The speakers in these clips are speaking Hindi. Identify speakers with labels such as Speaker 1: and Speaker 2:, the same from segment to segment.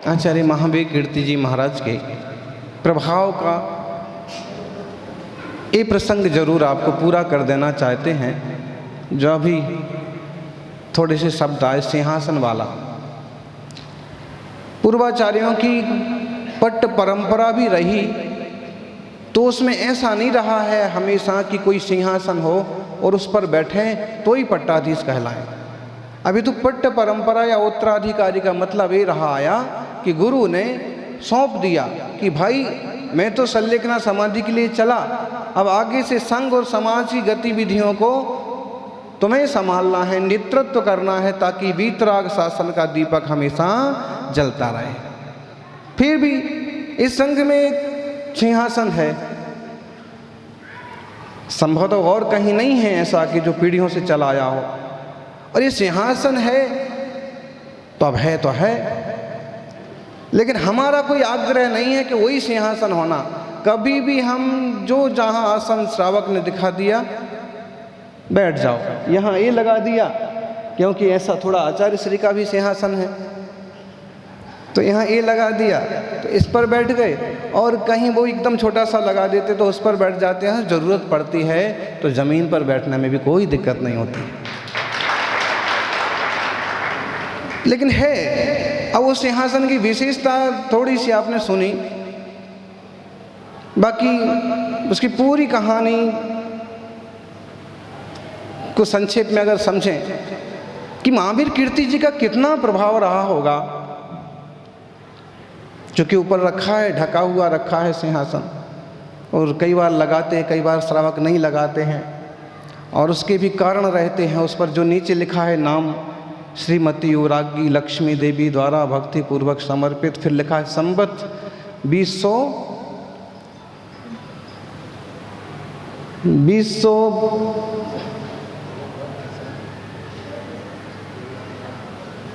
Speaker 1: आचार्य महावीर कीर्ति जी महाराज के प्रभाव का ये प्रसंग जरूर आपको पूरा कर देना चाहते हैं। जो अभी थोड़े से शब्द आए सिंहासन वाला, पूर्वाचार्यों की पट्ट परंपरा भी रही तो उसमें ऐसा नहीं रहा है हमेशा कि कोई सिंहासन हो और उस पर बैठे तो ही पट्टाधीश कहलाए। अभी तो पट्ट परंपरा या उत्तराधिकारी का मतलब ये रहा आया कि गुरु ने सौंप दिया कि भाई मैं तो संलेखना समाधि के लिए चला, अब आगे से संघ और समाज की गतिविधियों को तुम्हें संभालना है, नेतृत्व करना है, ताकि वीतराग शासन का दीपक हमेशा जलता रहे। फिर भी इस संघ में एक सिंहासन है, संभवतः और कहीं नहीं है ऐसा कि जो पीढ़ियों से चला आया हो, और ये सिंहासन है तो अब है तो है, लेकिन हमारा कोई आग्रह नहीं है कि वही सिंहासन होना। कभी भी हम जो जहाँ आसन श्रावक ने दिखा दिया बैठ जाओ, यहाँ ये लगा दिया क्योंकि ऐसा थोड़ा आचार्य श्री का भी सिंहासन है तो यहाँ ये लगा दिया तो इस पर बैठ गए, और कहीं वो एकदम छोटा सा लगा देते तो उस पर बैठ जाते हैं। ज़रूरत पड़ती है तो ज़मीन पर बैठने में भी कोई दिक्कत नहीं होती, लेकिन है। अब उस सिंहासन की विशेषता थोड़ी सी आपने सुनी, बाकी उसकी पूरी कहानी को संक्षेप में अगर समझें कि महावीर कीर्ति जी का कितना प्रभाव रहा होगा, चूँकि ऊपर रखा है, ढका हुआ रखा है सिंहासन, और कई बार लगाते हैं, कई बार श्रावक नहीं लगाते हैं, और उसके भी कारण रहते हैं। उस पर जो नीचे लिखा है नाम श्रीमती उरागी लक्ष्मी देवी द्वारा भक्ति पूर्वक समर्पित, फिर लिखा है संवत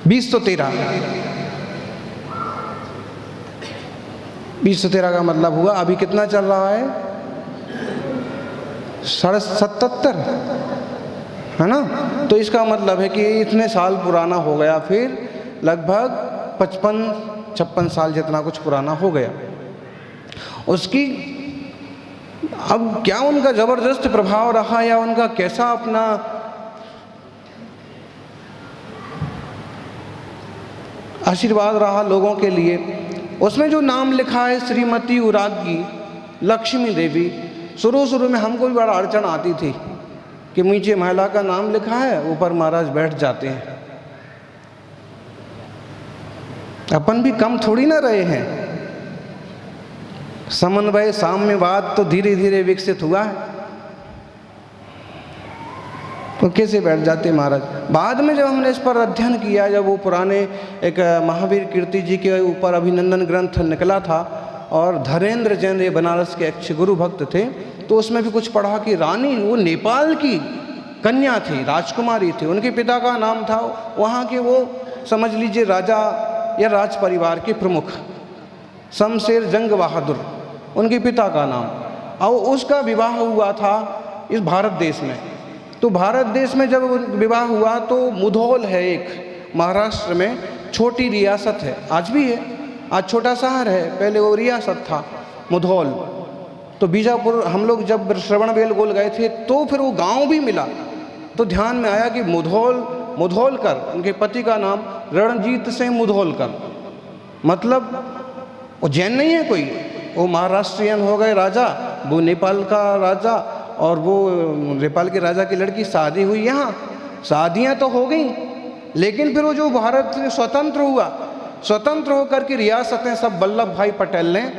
Speaker 1: 2013 का मतलब हुआ अभी कितना चल रहा है 77 है ना। तो इसका मतलब है कि इतने साल पुराना हो गया, फिर लगभग 55-56 साल जितना कुछ पुराना हो गया। उसकी अब क्या उनका ज़बरदस्त प्रभाव रहा या उनका कैसा अपना आशीर्वाद रहा लोगों के लिए, उसमें जो नाम लिखा है श्रीमती उरागी लक्ष्मी देवी, शुरू में हमको भी बड़ा अड़चन आती थी कि नीचे महिला का नाम लिखा है, ऊपर महाराज बैठ जाते हैं। अपन भी कम थोड़ी ना रहे हैं, समन्वय साम्यवाद तो धीरे धीरे विकसित हुआ है, तो कैसे बैठ जाते महाराज। बाद में जब हमने इस पर अध्ययन किया, जब वो पुराने एक महावीर कीर्ति जी के ऊपर अभिनंदन ग्रंथ निकला था और धरेंद्र जैन ये बनारस के अच्छे गुरु भक्त थे, तो उसमें भी कुछ पढ़ा कि रानी वो नेपाल की कन्या थी, राजकुमारी थी, उनके पिता का नाम था वहाँ के वो समझ लीजिए राजा या राज परिवार के प्रमुख शमशेर जंग बहादुर, उनके पिता का नाम, और उसका विवाह हुआ था इस भारत देश में। तो भारत देश में जब विवाह हुआ तो मुधोल है एक महाराष्ट्र में छोटी रियासत है, आज भी है, आज छोटा शहर है, पहले वो रियासत था मुधोल। तो बीजापुर हम लोग जब श्रवणबेलगोल गए थे तो फिर वो गांव भी मिला, तो ध्यान में आया कि मुधोलकर, उनके पति का नाम रणजीत सिंह मुधोलकर, मतलब वो जैन नहीं है कोई, वो महाराष्ट्रियन हो गए राजा, वो नेपाल का राजा, और वो नेपाल के राजा की लड़की शादी हुई यहाँ, शादियाँ तो हो गई, लेकिन फिर वो जो भारत स्वतंत्र हुआ, स्वतंत्र होकर के रियासतें सब वल्लभ भाई पटेल ने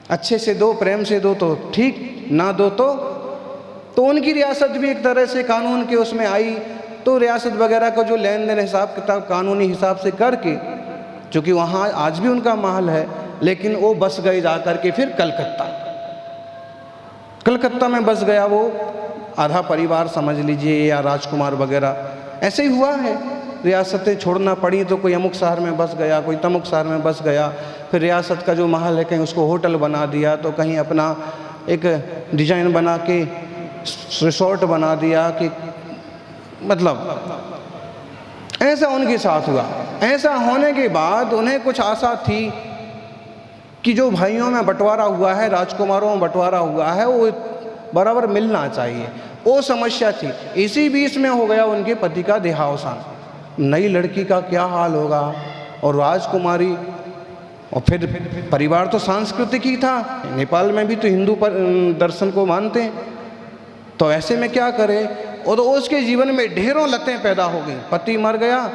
Speaker 1: अच्छे से दो, प्रेम से दो तो ठीक, ना दो तो उनकी रियासत भी एक तरह से कानून के उसमें आई। तो रियासत वगैरह का जो लेन देन हिसाब किताब कानूनी हिसाब से करके, चूँकि वहाँ आज भी उनका महल है, लेकिन वो बस गए जा कर के फिर कलकत्ता में बस गया वो आधा परिवार समझ लीजिए, या राजकुमार वगैरह, ऐसे ही हुआ है। रियासतें छोड़ना पड़ी तो कोई अमुक शहर में बस गया, कोई तमुक शहर में बस गया, फिर रियासत का जो महल है कहीं उसको होटल बना दिया, तो कहीं अपना एक डिजाइन बना के रिसोर्ट बना दिया कि मतलब ऐसा उनके साथ हुआ। ऐसा होने के बाद उन्हें कुछ आशा थी कि जो भाइयों में बंटवारा हुआ है, राजकुमारों में बंटवारा हुआ है, वो बराबर मिलना चाहिए, वो समस्या थी। इसी बीच में हो गया उनके पति का देहावसान। नई लड़की का क्या हाल होगा, और राजकुमारी, और फिर परिवार तो सांस्कृतिक ही था, नेपाल में भी तो हिंदू दर्शन को मानते हैं, तो ऐसे में क्या करे। और तो उसके जीवन में ढेरों लतें पैदा हो गई। पति मर गया,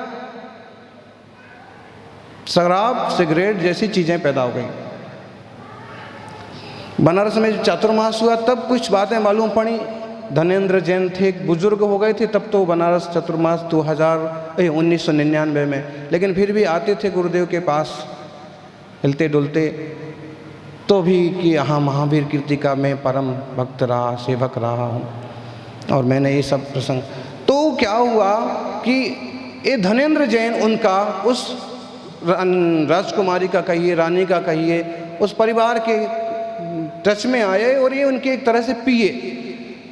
Speaker 1: शराब सिगरेट जैसी चीज़ें पैदा हो गई। बनारस में चातुर्मास हुआ तब कुछ बातें मालूम पड़ी। धनेंद्र जैन थे, बुजुर्ग हो गए थे तब तो बनारस चतुर्मास 1999 में, लेकिन फिर भी आते थे गुरुदेव के पास हिलते डुलते, तो भी कि यहाँ महावीर कीर्ति का मैं परम भक्त रहा, सेवक रहा हूँ, और मैंने ये सब प्रसंग। तो क्या हुआ कि ये धनेंद्र जैन उनका उस राजकुमारी का कहिए, रानी का कहिए, उस परिवार के टच में आए, और ये उनके एक तरह से पिए,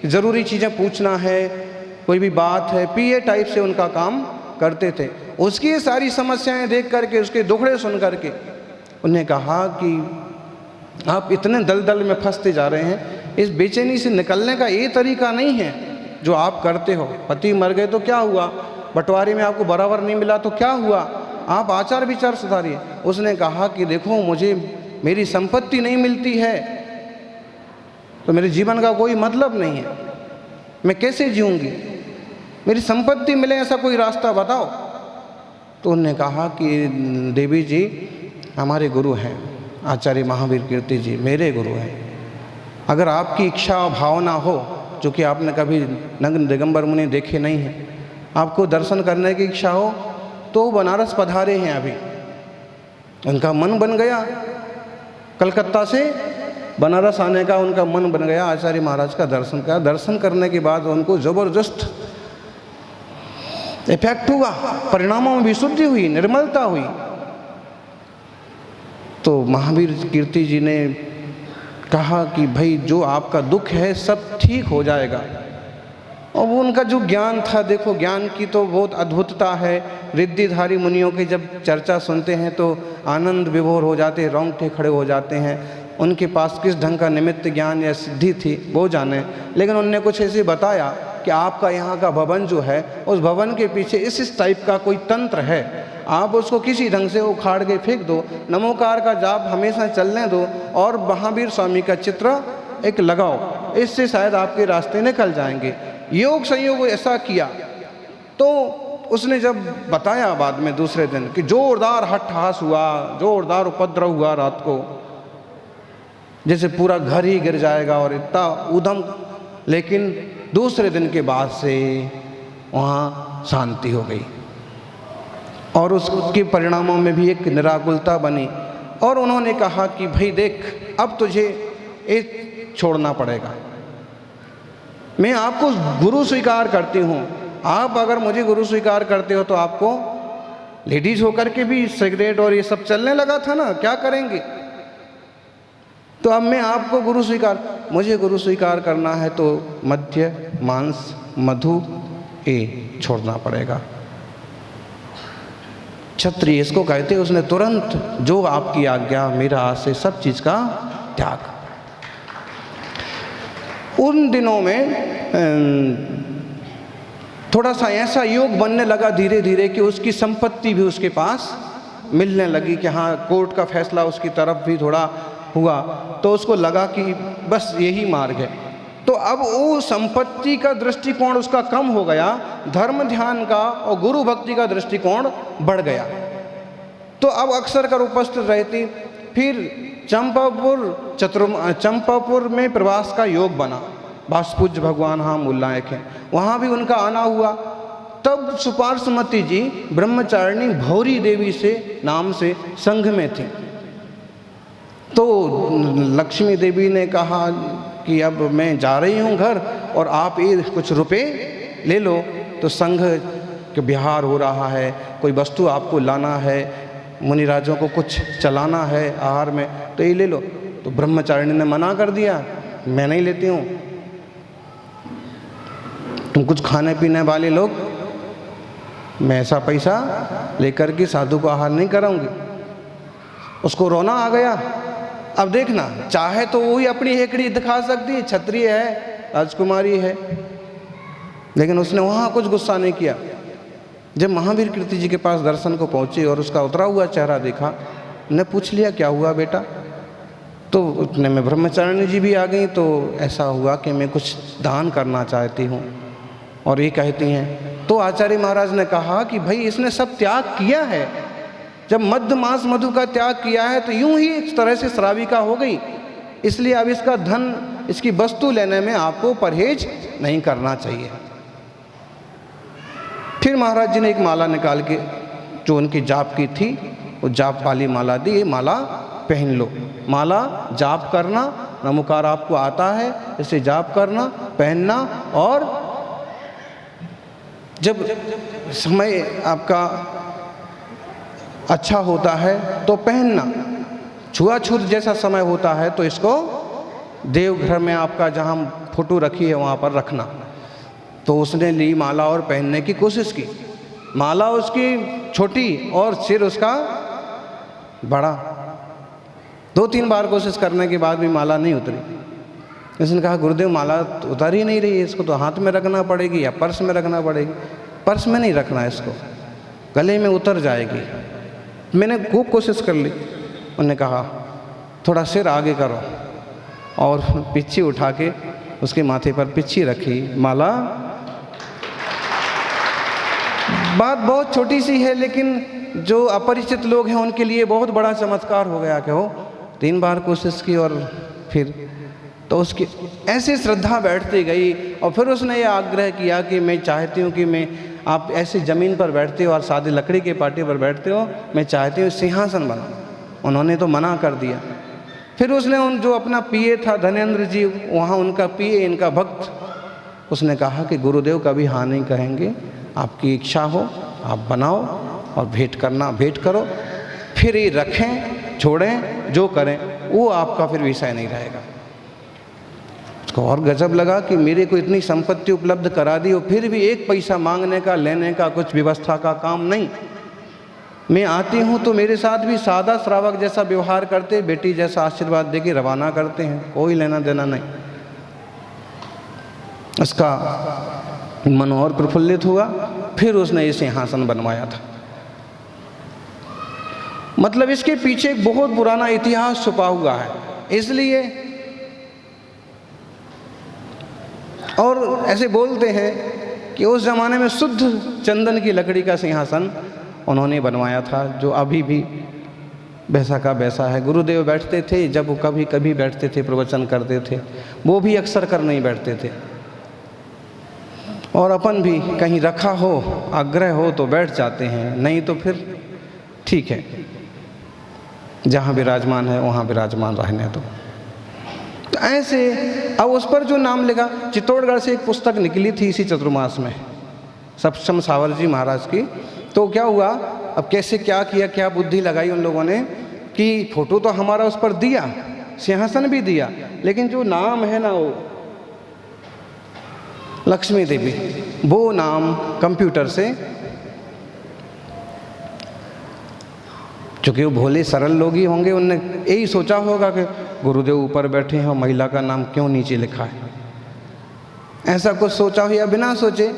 Speaker 1: ज़रूरी चीज़ें पूछना है, कोई भी बात है, पिए टाइप से उनका काम करते थे। उसकी ये सारी समस्याएं देख करके, उसके दुखड़े सुन करके उन्हें कहा कि आप इतने दलदल में फंसते जा रहे हैं, इस बेचैनी से निकलने का ये तरीका नहीं है जो आप करते हो। पति मर गए तो क्या हुआ, बंटवारे में आपको बराबर नहीं मिला तो क्या हुआ, आप आचार विचार सुधारिए। उसने कहा कि देखो, मुझे मेरी संपत्ति नहीं मिलती है तो मेरे जीवन का कोई मतलब नहीं है, मैं कैसे जीऊँगी, मेरी संपत्ति मिले ऐसा कोई रास्ता बताओ। तो उन्होंने कहा कि देवी जी हमारे गुरु हैं, आचार्य महावीर कीर्ति जी मेरे गुरु हैं, अगर आपकी इच्छा और भावना हो, जो कि आपने कभी नग्न दिगंबर मुनि देखे नहीं हैं, आपको दर्शन करने की इच्छा हो तो बनारस पधारे हैं अभी। उनका मन बन गया, कलकत्ता से बनारस आने का उनका मन बन गया, आचार्य महाराज का दर्शन का। दर्शन करने के बाद उनको ज़बरदस्त इफेक्ट हुआ, परिणामों में विशुद्धि हुई, निर्मलता हुई। तो महावीर कीर्ति जी ने कहा कि भाई जो आपका दुख है सब ठीक हो जाएगा। और वो उनका जो ज्ञान था, देखो ज्ञान की तो बहुत अद्भुतता है। रिद्धिधारी मुनियों की जब चर्चा सुनते हैं तो आनंद विभोर हो जाते हैं, रोंगटे खड़े हो जाते हैं। उनके पास किस ढंग का निमित्त ज्ञान या सिद्धि थी वो जाने, लेकिन उन्होंने कुछ ऐसे बताया कि आपका यहाँ का भवन जो है, उस भवन के पीछे इस टाइप का कोई तंत्र है, आप उसको किसी ढंग से उखाड़ के फेंक दो, नमोकार का जाप हमेशा चलने दो, और महावीर स्वामी का चित्र एक लगाओ, इससे शायद आपके रास्ते निकल जाएंगे। योग संयोग ऐसा किया। तो उसने जब बताया बाद में दूसरे दिन कि जोरदार हट्ठहास हुआ, जोरदार उपद्रव हुआ रात को, जैसे पूरा घर ही गिर जाएगा और इतना ऊधम, लेकिन दूसरे दिन के बाद से वहाँ शांति हो गई और उसके परिणामों में भी एक निराकुलता बनी। और उन्होंने कहा कि भाई देख, अब तुझे एक छोड़ना पड़ेगा, मैं आपको गुरु स्वीकार करती हूँ, आप अगर मुझे गुरु स्वीकार करते हो तो आपको लेडीज होकर के भी सिगरेट और ये सब चलने लगा था ना, क्या करेंगे। तो अब मैं आपको गुरु स्वीकार, मुझे गुरु स्वीकार करना है तो मद्य मांस मधु ये छोड़ना पड़ेगा। क्षत्रिय इसको कहते, उसने तुरंत जो आपकी आज्ञा, मेरा आशय, सब चीज का त्याग। उन दिनों में थोड़ा सा ऐसा योग बनने लगा धीरे धीरे कि उसकी संपत्ति भी उसके पास मिलने लगी, कि हाँ कोर्ट का फैसला उसकी तरफ भी थोड़ा हुआ, तो उसको लगा कि बस यही मार्ग है। तो अब वो संपत्ति का दृष्टिकोण उसका कम हो गया, धर्म ध्यान का और गुरु भक्ति का दृष्टिकोण बढ़ गया। तो अब अक्सर कर उपस्थित रहती। फिर चंपापुर में प्रवास का योग बना, भास्पूज्य भगवान हाँ मुल्लायक हैं, वहाँ भी उनका आना हुआ। तब सुपार्श्वमती जी ब्रह्मचारिणी भौरी देवी से नाम से संघ में थी। तो लक्ष्मी देवी ने कहा कि अब मैं जा रही हूँ घर और आप ये कुछ रुपए ले लो, तो संघ के विहार हो रहा है, कोई वस्तु आपको लाना है, मुनिराजों को कुछ चलाना है आहार में, तो ये ले लो। तो ब्रह्मचारिणी ने मना कर दिया, मैं नहीं लेती हूँ। तुम कुछ खाने पीने वाले लोग, मैं ऐसा पैसा लेकर के साधु को आहार नहीं कराऊंगी। उसको रोना आ गया। अब देखना, चाहे तो वही अपनी हेकड़ी दिखा सकती है, क्षत्रिय है, राजकुमारी है, लेकिन उसने वहाँ कुछ गुस्सा नहीं किया। जब महावीर कीर्ति जी के पास दर्शन को पहुँची और उसका उतरा हुआ चेहरा देखा, ने पूछ लिया क्या हुआ बेटा। तो उतने में ब्रह्मचारिणी जी भी आ गई। तो ऐसा हुआ कि मैं कुछ दान करना चाहती हूँ। और ये कहती हैं, तो आचार्य महाराज ने कहा कि भाई इसने सब त्याग किया है, जब मद्य मांस मधु का त्याग किया है तो यूं ही एक तरह से श्राविका हो गई, इसलिए अब इसका धन, इसकी वस्तु लेने में आपको परहेज नहीं करना चाहिए। फिर महाराज जी ने एक माला निकाल के, जो उनकी जाप की थी, वो जाप वाली माला दी। ये माला पहन लो, माला जाप करना, नमोकार आपको आता है, इसे जाप करना, पहनना, और जब समय आपका अच्छा होता है तो पहनना, छुआछूत जैसा समय होता है तो इसको देवघर में आपका जहाँ फोटो रखी है वहाँ पर रखना। तो उसने ली माला और पहनने की कोशिश की। माला उसकी छोटी और सिर उसका बड़ा। 2-3 बार कोशिश करने के बाद भी माला नहीं उतरी। इसने कहा गुरुदेव माला तो उतर ही नहीं रही है, इसको तो हाथ में रखना पड़ेगी या पर्स में रखना पड़ेगी। पर्स में नहीं रखना, इसको गले में उतर जाएगी। मैंने खूब कोशिश कर ली। उन्होंने कहा थोड़ा सिर आगे करो, और पिच्छी उठा के उसके माथे पर पिच्छी रखी, माला। बात बहुत छोटी सी है, लेकिन जो अपरिचित लोग हैं उनके लिए बहुत बड़ा चमत्कार हो गया कि हो 3 बार कोशिश की और फिर तो उसकी ऐसी श्रद्धा बैठती गई। और फिर उसने ये आग्रह किया कि मैं चाहती हूँ कि मैं, आप ऐसी ज़मीन पर बैठते हो और सादी लकड़ी के पाटे पर बैठते हो, मैं चाहती हूँ सिंहासन बनाओ। उन्होंने तो मना कर दिया। फिर उसने उन जो अपना पिए था धनेंद्र जी, वहाँ उनका पिए, इनका भक्त, उसने कहा कि गुरुदेव कभी हाँ नहीं कहेंगे, आपकी इच्छा हो आप बनाओ और भेंट करना, भेंट करो, फिर ये रखें छोड़ें जो करें वो आपका फिर विषय नहीं रहेगा। उसको और गजब लगा कि मेरे को इतनी संपत्ति उपलब्ध करा दी और फिर भी 1 पैसा मांगने का, लेने का कुछ व्यवस्था का काम नहीं। मैं आती हूँ तो मेरे साथ भी सादा श्रावक जैसा व्यवहार करते, बेटी जैसा आशीर्वाद देके रवाना करते हैं, कोई लेना देना नहीं। उसका मन और प्रफुल्लित हुआ। फिर उसने ये सिंहासन बनवाया था। मतलब इसके पीछे एक बहुत पुराना इतिहास छुपा हुआ है, इसलिए। और ऐसे बोलते हैं कि उस जमाने में शुद्ध चंदन की लकड़ी का सिंहासन उन्होंने बनवाया था, जो अभी भी वैसा का वैसा है। गुरुदेव बैठते थे, जब वो कभी कभी बैठते थे, प्रवचन करते थे, वो भी अक्सर कर नहीं बैठते थे। और अपन भी कहीं रखा हो, आग्रह हो तो बैठ जाते हैं, नहीं तो फिर ठीक है, जहाँ विराजमान है वहाँ विराजमान रहने दो। तो ऐसे अब उस पर जो नाम लिखा, चित्तौड़गढ़ से एक पुस्तक निकली थी इसी चतुर्मास में, सप्तम सावर जी महाराज की। तो क्या हुआ, अब कैसे क्या किया, क्या बुद्धि लगाई उन लोगों ने कि फोटो तो हमारा उस पर दिया, सिंहासन भी दिया, लेकिन जो नाम है ना वो लक्ष्मी देवी, वो नाम कंप्यूटर से, चूँकि वो भोले सरल लोग ही होंगे, उनने यही सोचा होगा कि गुरुदेव ऊपर बैठे हैं और महिला का नाम क्यों नीचे लिखा है, ऐसा कुछ सोचा हो या बिना सोचे,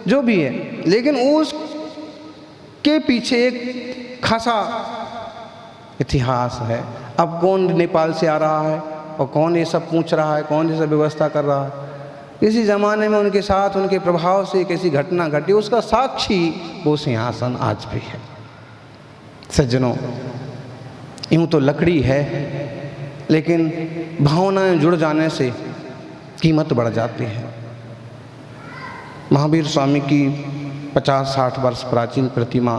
Speaker 1: जो भी है। लेकिन उसके पीछे एक खासा इतिहास है। अब कौन नेपाल से आ रहा है और कौन ये सब पूछ रहा है, कौन ये सब व्यवस्था कर रहा है, किसी ज़माने में उनके साथ उनके प्रभाव से किसी घटना घटी, उसका साक्षी वो सिंहासन आज भी है। सज्जनों, यूँ तो लकड़ी है, लेकिन भावनाएं जुड़ जाने से कीमत बढ़ जाती है। महावीर स्वामी की 50-60 वर्ष प्राचीन प्रतिमा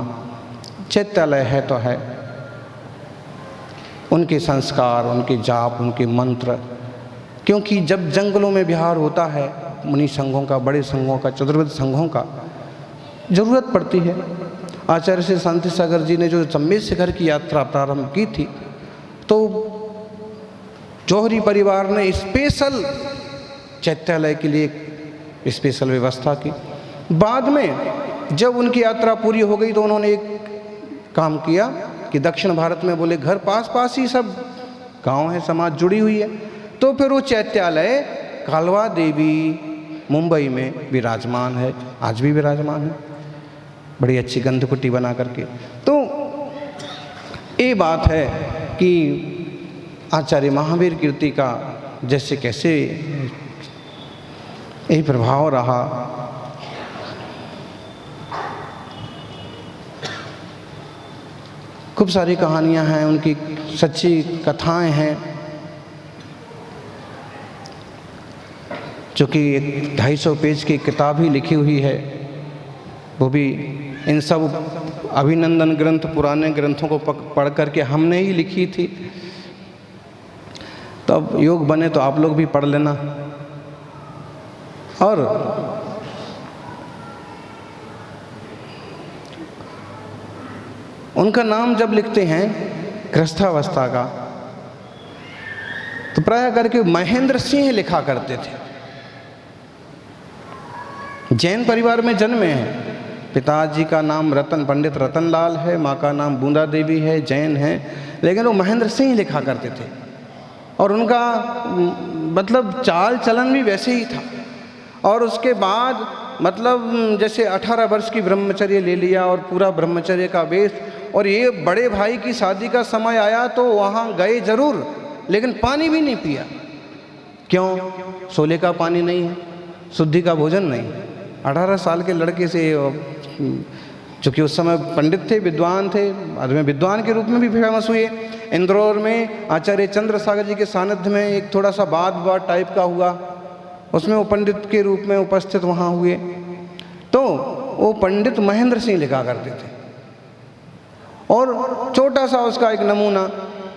Speaker 1: चैत्यालय है तो है, उनके संस्कार, उनके जाप, उनके मंत्र, क्योंकि जब जंगलों में विहार होता है मुनि संघों का, बड़े संघों का, चतुर्विध संघों का जरूरत पड़ती है। आचार्य श्री शांति सागर जी ने जो सम्मेद शिखर की यात्रा प्रारंभ की थी, तो जौहरी परिवार ने स्पेशल चैत्यालय के लिए स्पेशल व्यवस्था की। बाद में जब उनकी यात्रा पूरी हो गई तो उन्होंने एक काम किया कि दक्षिण भारत में बोले घर पास पास ही सब गांव है, समाज जुड़ी हुई है, तो फिर वो चैत्यालय कालवा देवी मुंबई में विराजमान है, आज भी विराजमान है, बड़ी अच्छी गंधकुटी बना करके। तो ये बात है कि आचार्य महावीर कीर्ति का जैसे कैसे यही प्रभाव रहा। खूब सारी कहानियां हैं, उनकी सच्ची कथाएं हैं, जो कि 250 पेज की किताब ही लिखी हुई है, वो भी इन सब अभिनंदन ग्रंथ पुराने ग्रंथों को पढ़ करके हमने ही लिखी थी। तो अब योग बने तो आप लोग भी पढ़ लेना। और उनका नाम जब लिखते हैं गृहस्थावस्था का तो प्राय करके महेंद्र सिंह लिखा करते थे। जैन परिवार में जन्मे हैं, पिताजी का नाम रतन पंडित रतनलाल है, माँ का नाम बूंदा देवी है, जैन है, लेकिन वो महेंद्र सिंह लिखा करते थे। और उनका मतलब चाल चलन भी वैसे ही था। और उसके बाद मतलब जैसे 18 वर्ष की ब्रह्मचर्य ले लिया और पूरा ब्रह्मचर्य का वेश, और ये बड़े भाई की शादी का समय आया तो वहाँ गए जरूर, लेकिन पानी भी नहीं पिया। क्यों? सोले का पानी नहीं है, शुद्धि का भोजन नहीं। 18 साल के लड़के से, चूँकि उस समय पंडित थे, विद्वान थे, बाद में विद्वान के रूप में भी फेमस हुए। इंदौर में आचार्य चंद्रसागर जी के सानिध्य में एक थोड़ा सा वाद टाइप का हुआ, उसमें वो पंडित के रूप में उपस्थित वहाँ हुए। तो वो पंडित महेंद्र सिंह लिखा करते थे। और छोटा सा उसका एक नमूना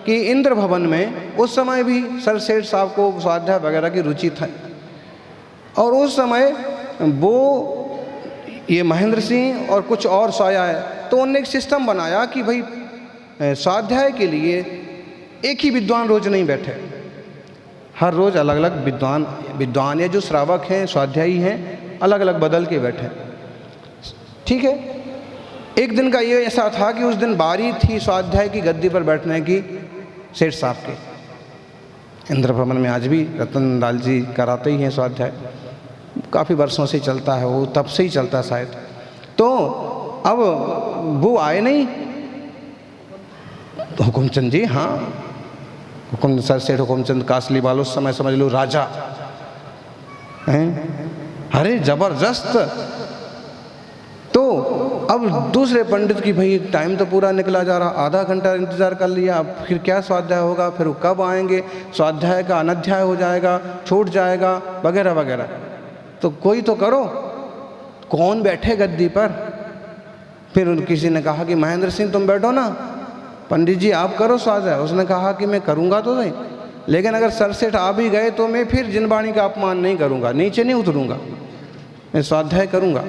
Speaker 1: कि इंद्र भवन में उस समय भी सर सेठ साहब को स्वाध्याय वगैरह की रुचि था, और उस समय वो ये महेंद्र सिंह और कुछ और साया है, तो उन्होंने एक सिस्टम बनाया कि भाई स्वाध्याय के लिए एक ही विद्वान रोज नहीं बैठे, हर रोज अलग अलग विद्वान या जो श्रावक हैं, स्वाध्यायी हैं, अलग अलग बदल के बैठे। ठीक है। एक दिन का ये ऐसा था कि उस दिन बारी थी स्वाध्याय की गद्दी पर बैठने की सेठ साहब के। इंद्र भवन में आज भी रतन लाल जी कराते ही हैं स्वाध्याय, काफ़ी वर्षों से चलता है, वो तब से ही चलता है शायद। तो अब वो आए नहीं, हुकुमचंद जी, हाँ हुकुम सर सेठ हुकुमचंद कासली वालों, उस समय समझ लो राजा हैं, अरे जबरदस्त। तो अब दूसरे पंडित की भाई टाइम तो पूरा निकला जा रहा, आधा घंटा इंतजार कर लिया, अब फिर क्या स्वाध्याय होगा, फिर वो कब आएंगे, स्वाध्याय का अनध्याय हो जाएगा, छूट जाएगा वगैरह वगैरह। तो कोई तो करो, कौन बैठे गद्दी पर। फिर किसी ने कहा कि महेंद्र सिंह तुम बैठो ना, पंडित जी आप करो स्वाध्याय। उसने कहा कि मैं करूँगा तो सही, लेकिन अगर सर सेठ आ भी गए तो मैं फिर जिनवाणी का अपमान नहीं करूँगा, नीचे नहीं उतरूँगा, मैं स्वाध्याय करूँगा।